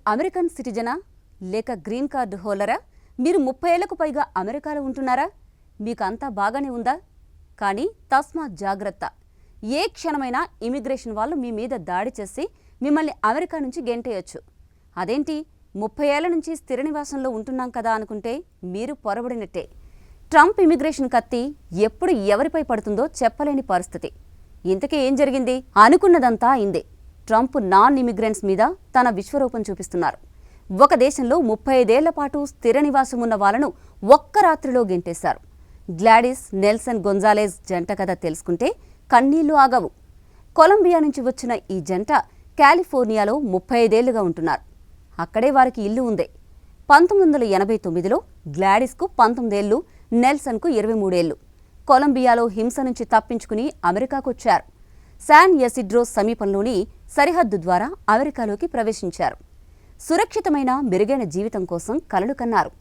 American సిటిజనా లేక green card హోల్డరా? మీరు 30 ఏళ్లకు పైగా అమెరికాలో ఉంటున్నారా? మీకు అంతా బాగానే ఉందా? కానీ తస్మాత్ జాగ్రత్త. ఏ క్షణమైనా ఇమిగ్రేషన్ వాళ్ళు మీ మీద దాడి చేసి మిమ్మల్ని అమెరికా నుంచి గెంటేయొచ్చు. అదేంటి 30 ఏళ్ల నుంచి స్థిర నివాసంలో ఉంటున్నాం కదా అనుకుంటే మీరు పొరబడినట్టే. ట్రంప్ ఇమిగ్రేషన్ కత్తి ఎప్పుడు ఎవరిపై పడుతుందో చెప్పలేని పరిస్థితి. ఇంతకీ ఏం జరిగింది? అనుకున్నదంతా అయిందే. ట్రంప్ నాన్ ఇమిగ్రెంట్స్ మీద తన విశ్వరూపం చూపిస్తున్నారు. ఒక దేశంలో 35 ఏళ్ల పాటు స్థిర నివాసం ఉన్న వాళ్లను ఒక్క రాత్రిలో గెంటేశారు. గ్లాడిస్ నెల్సన్ గొంజాలెజ్ జంట కథ తెలుసుకుంటే కన్నీళ్లు ఆగవు. కొలంబియా నుంచి వచ్చిన ఈ జంట కాలిఫోర్నియాలో 35 ఏళ్లుగా ఉంటున్నారు. అక్కడే వారికి ఇల్లు ఉంది. 1989లో గ్లాడిస్కు 19 ఏళ్లు, నెల్సన్కు 23 ఏళ్లు. కొలంబియాలో హింస నుంచి తప్పించుకుని అమెరికాకొచ్చారు. శాన్ యసిడ్రో సమీపంలోని సరిహద్దు ద్వారా అమెరికాలోకి ప్రవేశించారు. సురక్షితమైన మెరుగైన జీవితం కోసం కలలు కన్నారు.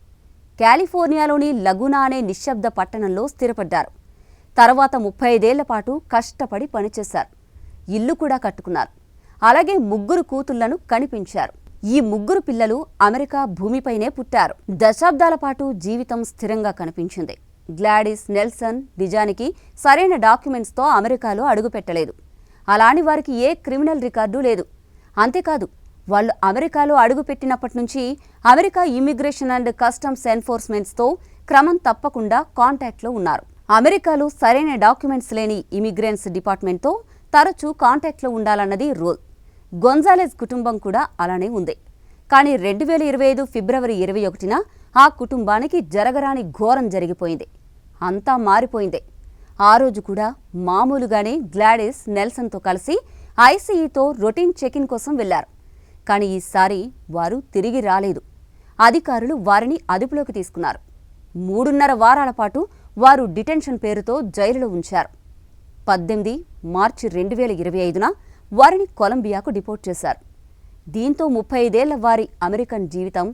కాలిఫోర్నియాలోని లగునా అనే నిశ్శబ్ద పట్టణంలో స్థిరపడ్డారు. తర్వాత 35 ఏళ్ల పాటు కష్టపడి పనిచేశారు. ఇల్లు కూడా కట్టుకున్నారు. అలాగే 3 కూతుళ్లను కనిపించారు. ఈ 3 పిల్లలు అమెరికా భూమిపైనే పుట్టారు. దశాబ్దాల పాటు జీవితం స్థిరంగా కనిపించింది. గ్లాడిస్ నెల్సన్ నిజానికి సరైన డాక్యుమెంట్స్తో అమెరికాలో అడుగుపెట్టలేదు. అలాని వారికి ఏ క్రిమినల్ రికార్డు లేదు. అంతేకాదు, వాళ్ళు అమెరికాలో అడుగుపెట్టినప్పటి నుంచి అమెరికా ఇమిగ్రేషన్ అండ్ కస్టమ్స్ ఎన్ఫోర్స్మెంట్స్తో క్రమం తప్పకుండా కాంటాక్ట్లో ఉన్నారు. అమెరికాలో సరైన డాక్యుమెంట్స్ లేని ఇమిగ్రెంట్స్ డిపార్ట్మెంట్తో తరచూ కాంటాక్ట్లో ఉండాలన్నది రూల్. గొంజాలెజ్ కుటుంబం కూడా అలానే ఉంది. కానీ 2025 ఫిబ్రవరి 21న ఆ కుటుంబానికి జరగరాని ఘోరం జరిగిపోయింది. అంతా మారిపోయింది. ఆ రోజు కూడా మామూలుగానే గ్లాడిస్ నెల్సన్తో కలిసి ఐసీఈతో రొటీన్ చెకిన్ కోసం వెళ్లారు. కానీ ఈసారి వారు తిరిగి రాలేదు. అధికారులు వారిని అదుపులోకి తీసుకున్నారు. 3.5 వారాల పాటు వారు డిటెన్షన్ పేరుతో జైలులో ఉంచారు. 18 మార్చి 2025న వారిని కొలంబియాకు డిపోర్ట్ చేశారు. దీంతో 35 ఏళ్ల వారి అమెరికన్ జీవితం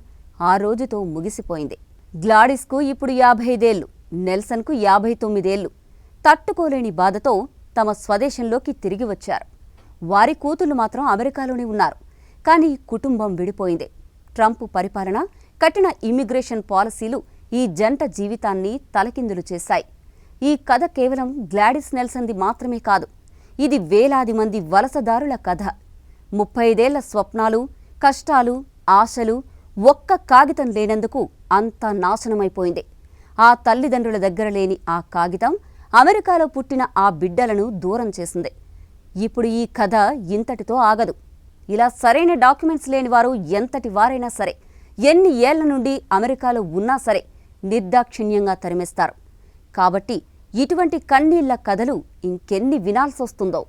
ఆ రోజుతో ముగిసిపోయింది. గ్లాడిస్కు ఇప్పుడు 55 ఏళ్లు, నెల్సన్కు 59 ఏళ్లు. తట్టుకోలేని బాధతో తమ స్వదేశంలోకి తిరిగి వచ్చారు. వారి కూతుళ్లు మాత్రం అమెరికాలోనే ఉన్నారు. కానీ కుటుంబం విడిపోయింది. ట్రంప్ పరిపాలన, కఠిన ఇమిగ్రేషన్ పాలసీలు ఈ జంట జీవితాన్ని తలకిందులు చేశాయి. ఈ కథ కేవలం గ్లాడిస్ నెల్సన్ది మాత్రమే కాదు. ఇది వేలాది మంది వలసదారుల కథ. 35 ఏళ్ల స్వప్నాలు, కష్టాలు, ఆశలు ఒక్క కాగితం లేనందుకు అంతా నాశనమైపోయింది. ఆ తల్లిదండ్రుల దగ్గర లేని ఆ కాగితం అమెరికాలో పుట్టిన ఆ బిడ్డలను దూరం చేసింది. ఇప్పుడు ఈ కథ ఇంతటితో ఆగదు. ఇలా సరైన డాక్యుమెంట్స్ లేని వారు ఎంతటి వారైనా సరే, ఎన్ని ఏళ్ల నుండి అమెరికాలో ఉన్నా సరే నిర్దాక్షిణ్యంగా తరిమేస్తారు. కాబట్టి ఇటువంటి కన్నీళ్ల కథలు ఇంకెన్ని వినాల్సొస్తుందో.